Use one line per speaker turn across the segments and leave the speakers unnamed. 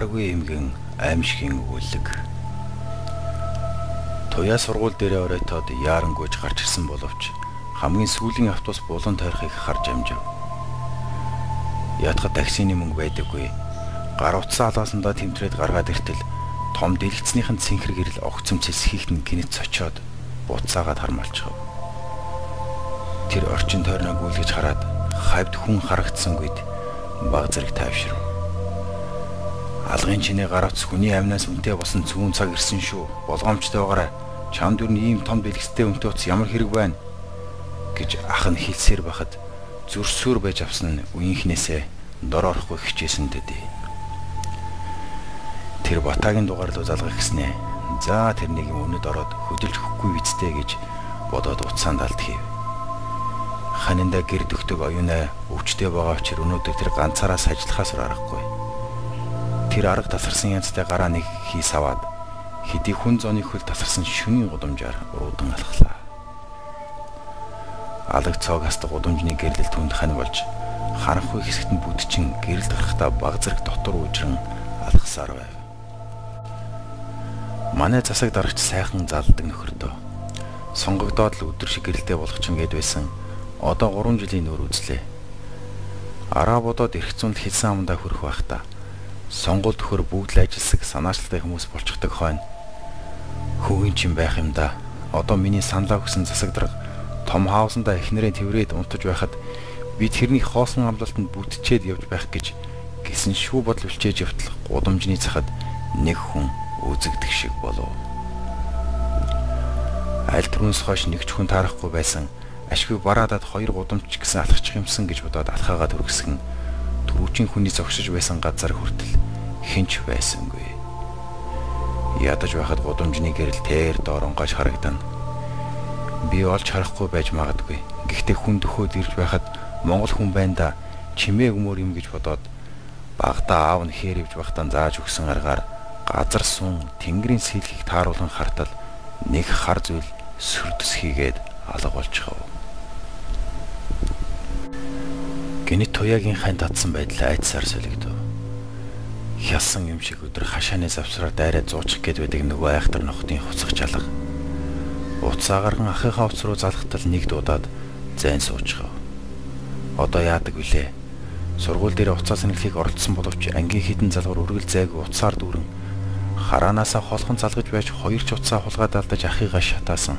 гаргүй эмгэн аимшигын өгүүлэг. Туяа сургууль дээрээ оройтоод яарангуйж гарч ирсэн боловч хамгийн сүүлийн автобус булан тойрохыг харж амжив. Ятгад таксины мөнгө байдаггүй. Гар утсан алаасандаа тэмтрээд гаргаад иртэл том дэлгэцнийхэн цэнхэр гэрэл огцомцэлс хийхтэн гинэт цочоод буцаагаад хармалчив. Тэр орчин тойрноо гүйлгэж хараад хавьд хүн харагдсангүйд баг зэрэг тайвширв. Алгын чинээ гаравц хүний амнаас үнтэй болсон зүүн цаг ирсэн шүү. Болгоомжтой байгаарай. Чамд юу ийм том дэлгэцтэй үнтэй утас ямар хэрэг байна гэж ах нь хэлсээр байхад зүрсүр байж авсан нь үеийнхнээсээ дор орохгүй хичээсэн дэдий. Тэр батагийн дугаар руу залгах гэснээ. За тэрнийг юм өнөд ороод хөдөлж хөхгүй бицтэй гэж бодоод утсаанд алт хийв. Ханинда гэр дөхдөг оюунаа өвчтэй байгаа учраас өнөөдөр тэр ганцаараас ажиллахаас аргагүй. Тэр арга тасарсан янзтай гараа нэг хийс аваад хэдий хүн зооны хөл тасарсан шөнийн гудамжаар уруудан алхлаа. Алаг цог хастаг гудамжны гэрэл түнд хань болж харанхуй хэсэгт нь бүдчин гэрэл гарахдаа баг зэрэг дотор уужран алхасаар байв. Манай засаг дарагч сайхан залдаг нөхөртөө. Сонгогдоод л өдөр шиг гэрэлтэй болох ч ингээд байсан. Одоо 3 жилийн нөр үзлээ. Арабуудад эрх зүйнд хэлсэн амдаа хүрэх байхдаа сонгуульд төхөр бүгд л ажилсаг санаачлалтай хүмүүс болчихдог хойно. Хүүгийн чинь байх юм да. Одоо миний саналаа өгсөн засаг дарга том хаусандаа эхнэрээ тэрврээд унтаж байхад би тэрний хоосон амлалтанд бүтчээд явж байх гэж гисэн шүү бодол үлчээж явтал гудамжны цахад нэг хүн үзэгдэх шиг болов. Аль түрүүнс хойш нэг ч хүн таарахгүй байсан. Ашгүй бараадад 2 гудамж гэсэн алхачих юмсан гэж бодоод алхаагаад хүргэсгэн түрүүчийн хүний зогсож байсан газар хүртэл хинч байсангүй. Ядаж байхад гудамжны гэрэл тэр дооронгоож харагдана. Би олж харахгүй байж магадгүй. Гэхдээ хүн дөхөөд ирж байхад Монгол хүн байна да чимээ өмөр юм гэж бодоод багада аав нь хээрвж байхдаа зааж өгсөн аргаар газар сун тэнгэрийн сэлхийг тааруулан хартал нэг хар зүйл сүрдэс хийгээд алга болчихов. Гэнэт туяагийн хань татсан байдал айцсаар солигдов. Хялсан юм шиг өдөр хашааны завсраар дайраад зуучих гээд байдаг нөгөө айхтар нохтын хуцах жалга. Уцаагархан ахыхаа уц руу залхтал нэг дуудаад зайн суучихав. Одоо яадаг вүлээ? Сургууль дээр уцаа сэнгэлхийг оролцсон боловч ангийн хідэн залгуур үргэл зайг уцаар дүүрэн хараанаасаа холхон залгаж байж 2 ч уцаа хулгаад алдаж ахыгаа шатаасан.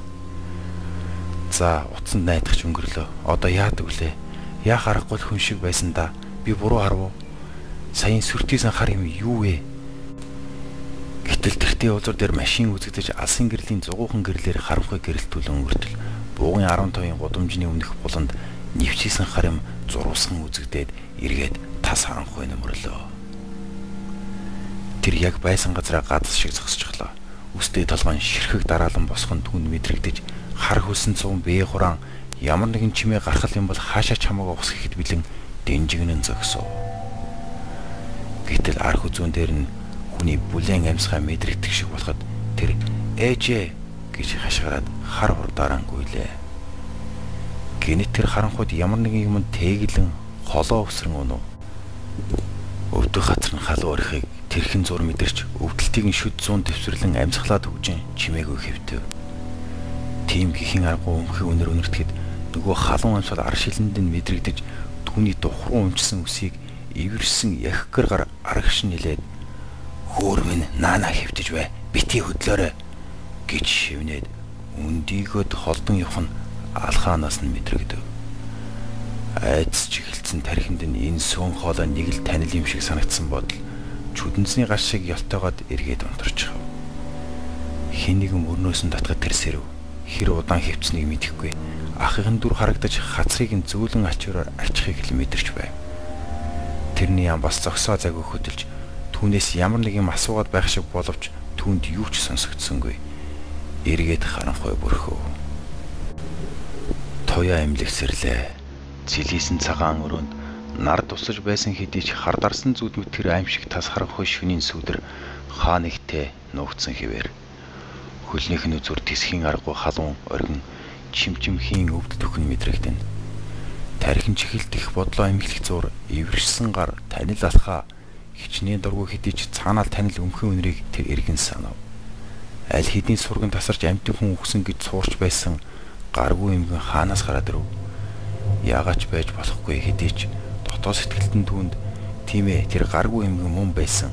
За уцанд найдахч өнгөрлөө. Одоо яадаг вүлээ? Яах аргагүй хүн шиг байсан да. Би буруу харав уу? Саяын сүртийсэн хар юм юу вэ? Гэтэл тэртээ уулзуур дээр машин үзэгдэж алсын гэрлийн зугуухан гэрлэр харанхуй гэрэлтүүлэн өнгөртөл буугын 15-ын гудамжны өмнөх буланд нэвчээсэн хар юм зурвасхан үзэгдээд эргээд тас харанхуй нөмрлөө. Тэр яг байсан газараа газас шиг зогсчихлоо. Үстэй толгойн ширхэг дараалан босхон түн мэдрэгдэж хар хөлсөн цуун бие хураан ямар нэгэн чимээ гаргах юм бол хаашаа ч хамаагүй ус гэхэд бэлэн дэнжигнэн зогсов. Гэтэл арх үзүүн дээр нь хүний бүлээн амьсгаа мэдрэгдэх шиг болоход тэр ээжээ гэж хашгираад хар хурдаараа гүйлээ. Гэнэт тэр харанхуйд ямар нэгэн юм тээглэн холоо өсрөн унав. Өвдөх хацар нь халуун орхийг тэрхэн зур мэдэрч өвдөлтийг нь шүд зүүн дэвсэрлэн амьсгалаад хөгжин чимээгүй хэвтэв. Тийм гихэн аргуу өмхий өнөр өнөртгээд нөгөө халуун амьсгал ар шилэнд нь мэдрэгдэж түүний духруу өмчсөн үсийг эвэрсэн яхгэр гар арагш нилээд хөөрмөн наана хэвтэж бай бити хөдлөөрэй гэж шивнээд өндийгөд холдон явах нь алхаанаас нь мэдрэгдэв. Айдс чиглэлцэн тархинд нь энэ сүүн хоолой нэг л танил юм шиг санагдсан бодол чүдэнцний гаш шиг ёлтойгоод эргээд унтарчихв. Хин нэгэн мөрнөөс нь татгад тэр сэрв. Хэр удаан хөвцнийг мэдэхгүй. Ахыгын дүр харагдаж хацрыг нь зөөлөн ачуураар арчихыг л мэдэрч байв. Тэрний ям бас зогсоо заггүй хөдөлж түүнээс ямар нэг юм асуугаад байх шиг боловч түүнд юу ч сонсогдсонгүй. Эргээд харанхуй бүрхөв. Туяа эмлэгсэрлээ. Цэлийсэн цагаан өрөөнд нар тусаж байсан хэдий ч хардарсан зүудмэд тэр аимшиг тас харанхуй шөнийн сүдэр хаа нэгтээ нуугдсан хэвээр. Хөлнийх нь үзүр тисхийн аргагүй халуун оргин чимчимхийн өвдөлт өхөн мэдрэгдэн. Тархин чихэлдэх бодлоо эмхлэх зур эвэршсэн гар танил алхаа хичнээн дургүй хэдий ч цаанаал танил өмхөн үнрийг тэр эргэн санав. Аль хэдийн сурган тасарч амьтан хүн өгсөн гэж суурч байсан гаргүй эмгэн хаанаас гараад ирв. Яагаад ч байж болохгүй хэдий ч дотоод сэтгэлтэн түүнд тийм ээ тэр гаргүй эмгэн мөн байсан.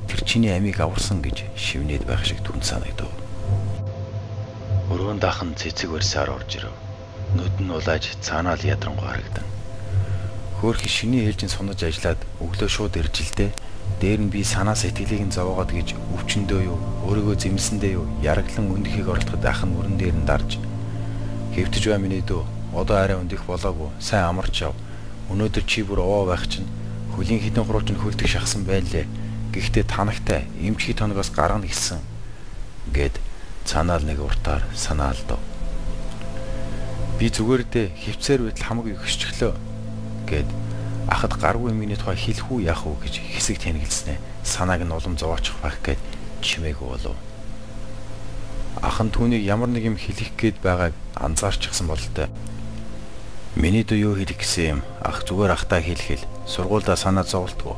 Тэр чиний амийг аварсан гэж шивнээд байх шиг түн санагдав. Өрөөнд ахын цэцэг барьсаар орж ирэв. Нүд нь улааж цаанаал ядрангуй харагдан. Хөөх шиний ээлжин сунаж ажиллаад өглөө шууд иржилдээ. Дээр нь би санаа сэтгэлийг нь зовоогоод гэж өвчнөдөө юу, өөрийгөө зэмлсэндээ юу, яраглан өндөхийг оролдоход ах нь өрөн дээр нь дарж. Хэвтэж бай миний дүү. Одоо арай өндөх болоогүй. Сайн амарч яв. Өнөөдөр чи бүр овоо байх чинь хөлийн хідэн хурууч нь хөлтөг шахсан байлээ. Гэхдээ танагтай эмчхий тоногоос гаргана гэсэн гэд цаанаал нэг уртаар санаа алдав. Би зүгээр дээ хөвцээр байтал хамаг өгсчихлөө гэд ахад гаргүй эмгний тухай хэлэх үү яах вэ гэж хэсэг тэнэгэлснэ. Санааг нь улам зовоочих байх гэд чимээгүй болов. Ах нь түүнийг ямар нэг юм хэлэх гээд байгааг анзаарчихсан бололтой. Миний дүү юу хэлэх гэсэн юм? Ах зүгээр ахтаа хэлхэл. Сургуульдаа санаа зовлтгоо.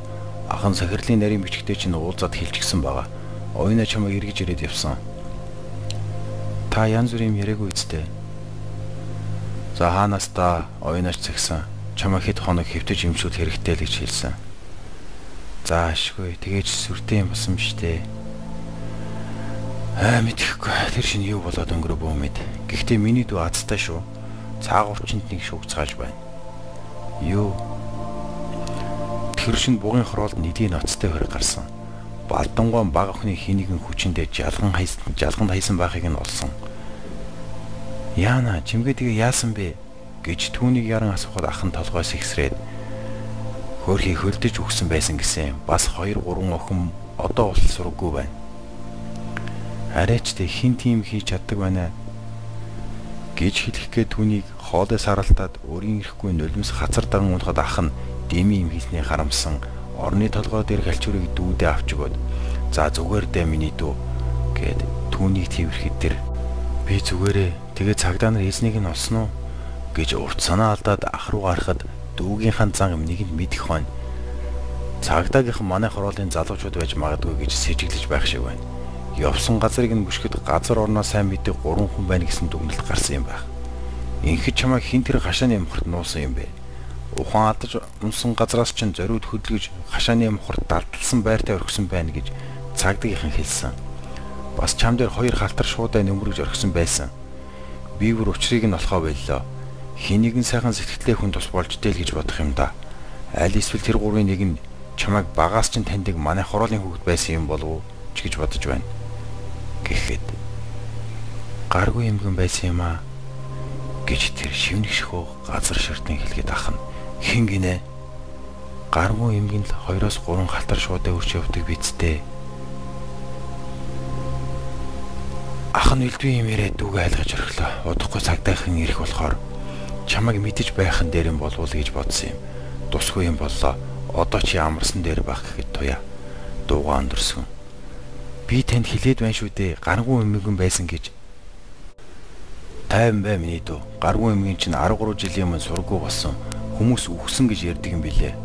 Ах нь сахирлын нарийн бичгтээ чинь уулзаад хэлчихсэн байгаа. Оюуна чамайг эргэж ирээд явсан. Та янз бүрийн яриаггүй үстэй. За хаанаас та оюунаач цагсан. Чамайг хэд хоног хэвтэж юмшууд хэрэгтэй л гэж хэлсэн. За ашгүй тэгээж сүртэй юм басан биштэй. Мэдэхгүй тэр шинэ юу болоод өнгөрөө бөөмэд. Гэхдээ миний дүү азтай шүү. Цаагуурчинд нэг шүүгцгааж байна. Юу? Тэр шинэ бугын хороолд нэлийн ноцтой хөрөг гарсан. Балдангуун баг охины хийнэгэн хүчиндээ жалган хайсан байхыг нь олсон. Яана чимгээ тэгээ яасан бэ гэж түүнийг яран асуухад ах нь толгойс ихсрээд хөөрхий хөлдөж өгсөн байсан гэсэн. Бас 2-3 охин одоо уулс сурггүй байна. Арайч тэ хин тийм хийж чаддаг байна гэж хэлэхгээ түүнийг хоолоос харалтаад өөрийн ирэхгүй нулимс хацар даран унахад ах нь дэмий юм хийснээ харамсан орны толгой дээр галчуурыг дүүдээ авч өгөөд за зүгээр дээ миний дүү гэд түүнийг тэрхэд тэр би зүгээрээ тэгээ цагдаа нар хэлснийг нь олсон уу гэж урт санаа алдаад ах руу гарахад дүүгийнхаа зан юм нэгэнд мэдэх хойно цагдаагийнхан манай хороолын залуучууд байж магадгүй гэж сэжиглэж байх шиг байна. Явсан газрыг нь бүшгэд газар орноо сайн мэдээ 3 хүн байна гэсэн дүгнэлт гарсан юм байх. Инхэд чамайг хин тэр хашааны мохорт нуусан юм бэ? Ухаан алдаж унсан газраас чинь зориуд хөдөлгөж хашааны мохорт далталсан байртай орхисон байна гэж цагдаагийнхан хэлсэн. Бас чам дээр 2 халтар шуудаа нөмрөж орхисон байсан. Би бүр учрыг нь олохоо боллоо. Хин нэгэн сайхан сэтгэлтэй хүн тус болж дээл гэж бодох юм да. Аль эсвэл тэр гурвын нэг нь чамайг багаас чинь таньдаг манай хороолын хүүхэд байсан юм болов уу ч гэж бодож байна. Гэхэд гаргүй эмгэн байсан юм аа гэж тэр шивнэг шихөө газар ширтэн хэлгээд ахна. Хин гинэ? Гаргүй эмгэн л 2-3 халтар шуудаа өрч явдаг бидтэй. Ах нь элдвийн юм яриад дүүгээ айлгаж орхилоо. Удахгүй цагдаахан ирэх болохоор чамайг мэдэж байх нь дээр юм болов уу гэж бодсон юм. Тусгүй юм боллоо. Одоо чи амарсан дээр байх гэхэд туяа. Дуугаа өндөрсөн. Би танд хэлээд байна шүү дээ. Гаргүй эмгэн байсан гэж. Тайван бай миний дүү. Гаргүй эмгэн чинь 13 жилийн өмнө сургуу болсон. Хүмүүс үхсэн гэж ярьдаг юм билээ.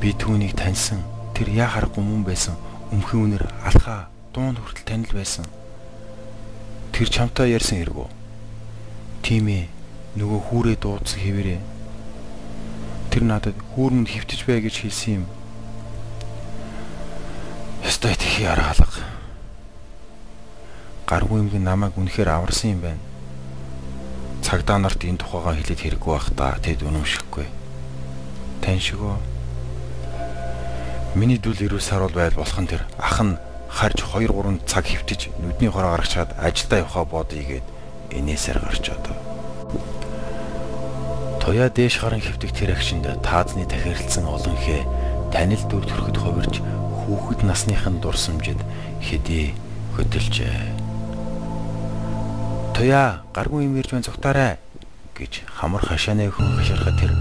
Би түүнийг таньсан. Тэр яа харахгүй мөн байсан. Өмхөн үнэр алхаа дунд хүртэл танил байсан. Тэр чамтай ярьсан хэрэггүй. Тийм ээ. Нөгөө хүүрээ дуудсан хэвээрээ. Тэр надад хүүрмэнд хөвтөж бай гэж хэлсэн юм. Ястай тхий аргалга. Гаргүй эмгэн намайг үнэхээр аварсан юм байна. Цагдаа нарт энэ тухайгаа хэлээд хэрэггүй байх та тэд үнэмшихгүй. Тань шигөө. Миний дүүл ирүү сар бол байл болох нь тэр ах нь харж 2-3 цаг хөвтөж нүдний хороо гаргачаад ажилдаа явахаа бодъё гээд энээсээр гарч одоо. Тоя дээш харан хөвтөг тэр агшинд таазны тахиралцсан олон хэ танил дүр төрөхөд хувирж хүүхэд насныхын дурсамжид хэдий хөдөлжээ. Тоя гаргүй юм ирж байна зүгтаарай гэж хамар хашааны хүн хаширхад тэр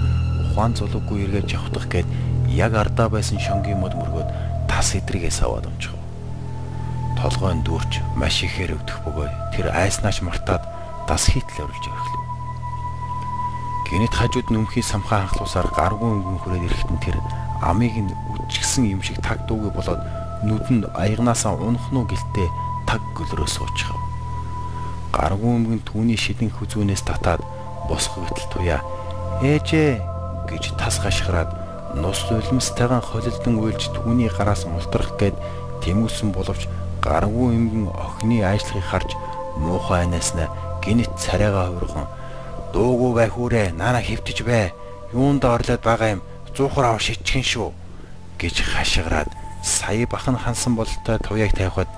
ухаан зулуугүй эргэж явах гээд яг ардаа байсан шонгийн мод мөргөөд тас эдрэгээс аваад өмчих. Толгойн дүүрч маш ихээр өвдөх бөгөөд тэр айснаач мартаад тас хийтэл оруулж ирэхлээ. Гинэт хажууд нөмхий самхаа ханхлуусаар гаргүй өнгөн хүрээд ирэхэд нь тэр амийг нь үдчихсэн юм шиг таг дуугүй болоод нүдэнд аягнаасаа унах нь гэлтэй таг гөлрөө суучихав. Гаргуу өмгөн түүний шидэн хүзүүнээс татаад босгох гэтэл туяа ээжээ гэж тас гашхараад нус улмстайгаан холилдон уйлж түүний гараас мултрах гээд тэмүүлсэн боловч гаргуу эмгэн охины ажлыг харж муухай анааснаа гинэт царайгаа хувирхан дуугүй бай хүрээ наана хөвтөж бай юунд орлоод байгаа юм зуухар ав шичгэн шүү гэж хашгираад сая бахан хансан бололтой туяаг тавихад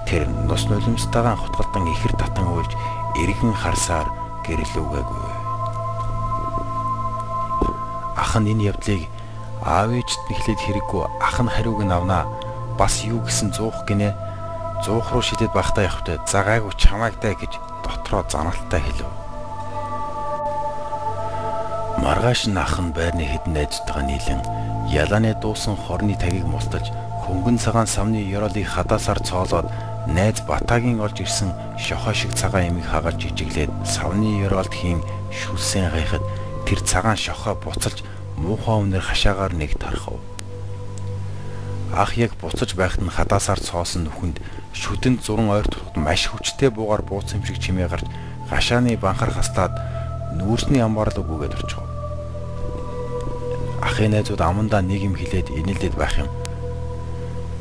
тэр нус нулимстайгаан хутгалдан ихэр татан уйлж эргэн харсаар гэрлүүгээгүй. Ах нь энэ явдлыг аав ээжт нэхлээд хэрэггүй ах нь хариуг нь авнаа бас юу гэсэн зуух гинэ зуух руу шидэд бахтаа явахтай загаагүй чамаагдаа гэж дотроо заналтай хэлв. Маргааш нь ах нь байрны хэдэн найзтайгаа нийлэн ялааны дуусан хорны тагийг мулталж хөнгөн цагаан самны ёроолыг хадаасаар цоолоод найз Батагийн олж ирсэн шохоо шиг цагаан эмийг хагаад жижиглээд савны ёроолд хийн шүлсэн гайхад тэр цагаан шохоо буцалж муухай өмнөр хашаагаар нэг тархав. Ах яг буцаж байхад нь хадаасаар цоосон нүхэнд шүдэнд зуран ойр турхад маш хүчтэй буугаар бууцсан юм шиг чимээ гарч гашааны банхар хаслаад нүүрсний амбаарлаг үгээд орчихов. Ахын найзууд амандаа нэг юм хэлээд инээлдэд байх юм.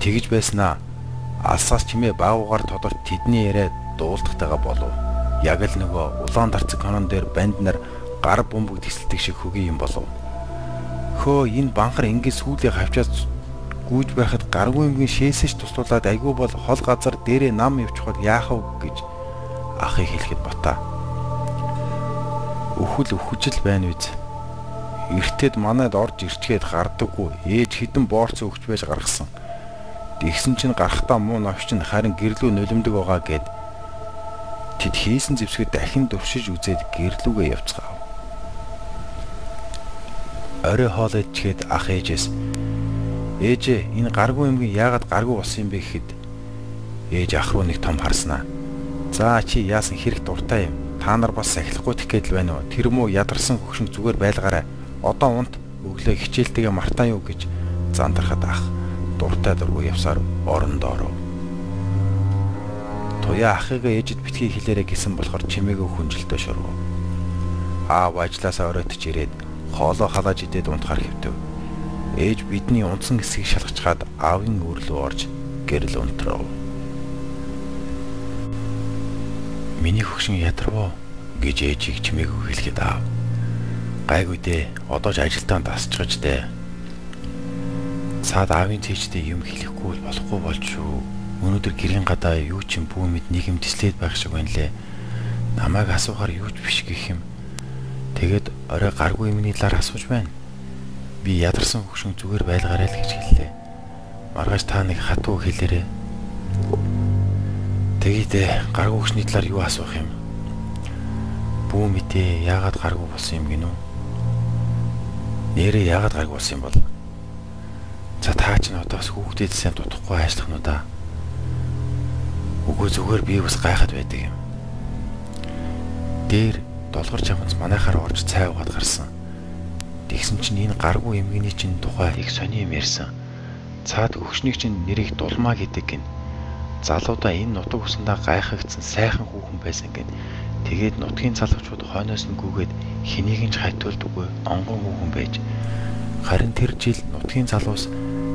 Тэгж байснаа алсаас чимээ баагуугаар тодорч тэдний яриа дуулдахдайгаа болов. Яг л нөгөө улаан дарцэг конон дээр банд нар гар бөмбөг тисэлдэг шиг хөгийн юм болов. Хөө энэ банхар ингээд сүүлийг хавчаад гүйж байхад гаргүй юмгийн шээсэж туслуулаад айгүй бол хол газар дээрээ нам явчихвал яах вэ гэж ахыг хэлэхэд Бата. Өхөл өхөжл байна үз. Эртэд манайд орж ирчгээд гардаггүй ээж хідэн боорцоо өгч байж гаргасан. Тэгсэн чинь гарахтаа муу новч нь харин гэрлүү нулимдаг байгаа гэд тэд хийсэн зэвсгэд дахин дуршиж үзээд гэрлүүгээ явцгаав. Орой хоол идчихэд ах ээжээс ээжээ энэ гаргүй юмгийн яагаад гаргүй болсон юм бэ гэхэд ээж ах руу нэг том харснаа. За чи яасан хэрэг дуртай юм. Та нар бас сахилахгүй тихэд л байна уу? Тэр муу ядарсан хөвшин зүгээр байлгаарай. Одоо унт өглөө хичээлтэйгээ мартаа юу гэж зандархад ах дуртай дургүй явсаар орондоо оров. Туяа ахыгаа ээжэд битгий хэлээрэ гэсэн болохоор чимээгүй хүнжилтөө шургав. Аав ажлаасаа оройтж ирээд хоолоо халааж идээд унтахаар хэвтэв. Ээж бидний унтсан хэсгийг шалгачаад аавын үр рүү орж гэрэл унтрав. Миний хөгшин ядарваа гэж ээжийг чимээгүй хэлэхэд аав. Гайгүй дээ. Одоо ч ажилдаа дасчихж дээ. Цаад аавын цээжтэй юм хэлэхгүй бол болохгүй болж шүү. Өнөөдөр гэрийн гадаа юу ч юм бүү мэд нэг юм тислээд байх шиг байна лээ. Намайг асуухаар юу ч биш гэх юм. Тэгээд орой гаргүй юмны талаар асууж байна. Би ядарсан хөвшин зүгээр байлгаарай л гэж хэллээ. Маргааш та нэг хатуу хэлээрээ. Тэгээд гаргүй хөвшний талаар юу асуух юм? Бүү мэдээ яагаад гаргүй болсон юм гинөө? Нэрээ яагаад гаргүй болсон юм бол? За таа ч н одоо бас хүүхдээд сайн дутахгүй ажиллах нь да. Үгүй зүгээр би бас гайхаад байдаг юм. Дээр долгор чамц манайхаар орж цай уугаад гарсан. Тэгсэн чинь энэ гаргүй эмгэний чинь тухай их сони юм ярьсан. Цаад хөвшнийг чинь нэрийг дулмаа гэдэг гин. Залуудаа энэ нутаг усандаа гайхагдсан сайхан хүүхэн байсан гин. Тэгээд нутгийн залуучууд хойноос нь гүгээд хэнийг нь ч хайтуулдаггүй онгон хүүхэн байж. Харин тэр жил нутгийн залуус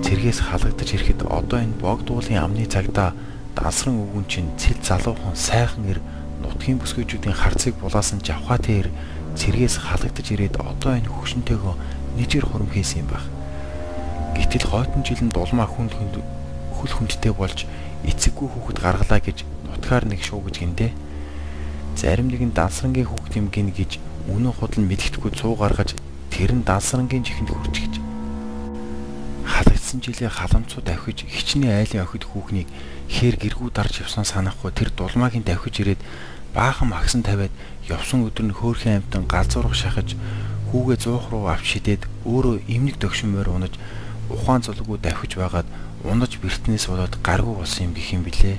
цэргээс халагдаж ирэхэд одоо энэ богдуулын амны цагдаа дансран өвгөн чинь цэл залуухан сайхан ир нутгийн бүсгүйчүүдийн харцыг булаасан жавхаатай ир цэргээс халагдаж ирээд одоо энэ хөвшөнтэйгөө нэжэр хурам хийсэн юм баг. Гэтэл хойтон жилэн дулмаа хөл хүндтэй болж эцэггүй хүүхэд гаргалаа гэж нутгаар нэг шуу гэж гиндэ. Зарим нэгэн дансрангийн хүүхд юм гин гэж үнэн худал мэдгэдэггүй цуу гаргаж тэр нь дансрангийн чихэнд хүрчихэж. Халагдсан жилээ халамцуу давхиж хичнээн айлын охид хүүхнийг хээр гэргүү дарж явсан санахгүй тэр дулмаагийн давхиж ирээд баахан магсан тавиад явсан өдөр нь хөөрхөн амтан галзуурах шахаж хүүгээ зуух руу авч шидээд өөрөө эмнэг дөгшмөр унаж ухаан зулгүй давхиж байгаад унаж бэртнээс болоод гаргүй болсон юм гэх юм билээ.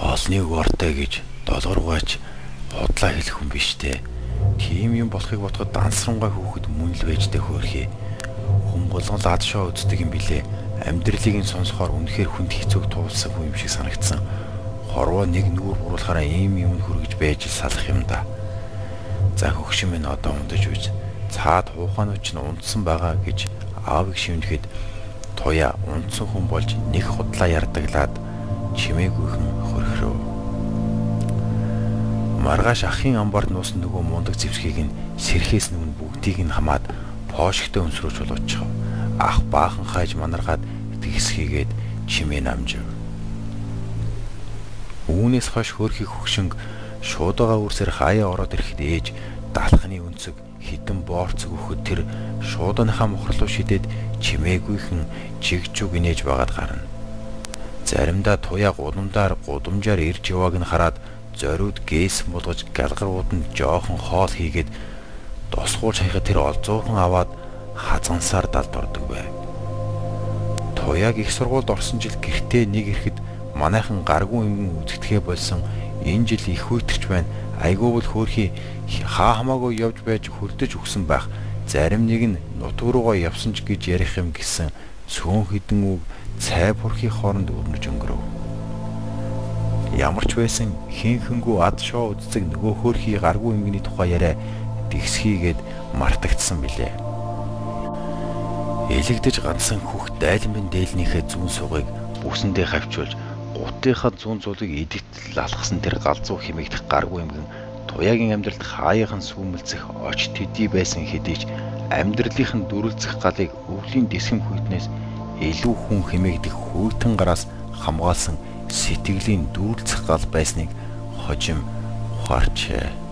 Олны ууртай гэж долгоргооч худлаа хэлэх хүн биш те. Тийм юм болохыг бодоход дансрангай хүүхэд мөн л байжтэй хөөрхий. Хүн болгол ад шоу үздэг юм билээ. Амьдралыг нь сонсохоор үнэхээр хүнд хэцүүг туулсан хүн юм шиг санагдсан. Хорвоо нэг нүур буруулахаараа ийм юм хүргэж байж салах юм да. За хөгшин минь одоо ундаж үз. Цаад хууханууд ч унтсан байгаа гэж аавыг шивнэхэд туяа унтсан хүн болж нэг худлаа ярдаглаад чимээгүйхэн хөрхрөө. Маргааш ахын амбард нуусан нөгөө мундаг зэвсгийг нь сэрхээс нүн бүгдийг нь хамаад поошигтой өнсрөөж болоочих. Ах баахан хайж манаргаад тэгсхийгээд чимээ намжив. Үүнээс хойш хөрхий хөгшинг шуудаага үрсээр хаяа ороод ирэхэд ээж даалхны өнцөг хитэн боорцог өгөхөд тэр шууданыхаа мохрлуу шидэд чимээгүйхэн жигжүг инээж байгаад гарна. Заримдаа туяа гудамжаар ирж явааг нь хараад зориуд гээсэн болгож галгарууд нь жоохон хоол хийгээд досгуулж хаяхад тэр олзуухан аваад хазансаар далд ордог байв. Туяаг их сургуульд орсон жил гэртээ нэг ирэхэд манайхан гаргүй юм үзэгдэхээ болсон энэ жил их үйтэрч байна. Айгүй бол хөөрхий хаа хамаагүй явж байж хөрдөж өгсөн байх. Зарим нэг нь нутг руугаа явсан ч гэж ярих юм гэсэн цөөн хідэн үг цай бүрхий хооронд өрнөж өнгөрөв. Ямар ч байсан хинхэнгүү ад шоу үздэг нөгөө хөөрхий гаргүй юмгийн тухай яриа тэгсхийгээд мартагдсан билээ. Элэгдэж ганцсан хүүхд дайлмын дээлнийхээ зүүн сугыг бүсэндээ хавчуулж гутынхаа зүүн зулыг идэвхтэл алхсан тэр галзуу хэмээгдэх гаргүй юмгэн туяагийн амьдралд хааyaхан сүмэлцэх оч төдий байсан хэдий ч амьдралынхын дүрлцэх галыг өвлийн дэсгэм хүйтнээс илүү хүн хэмээгдэх хүйтэн гараас хамгаалсан сэтгэлийн дүрлцэх гал байсныг хожим ухаарчээ.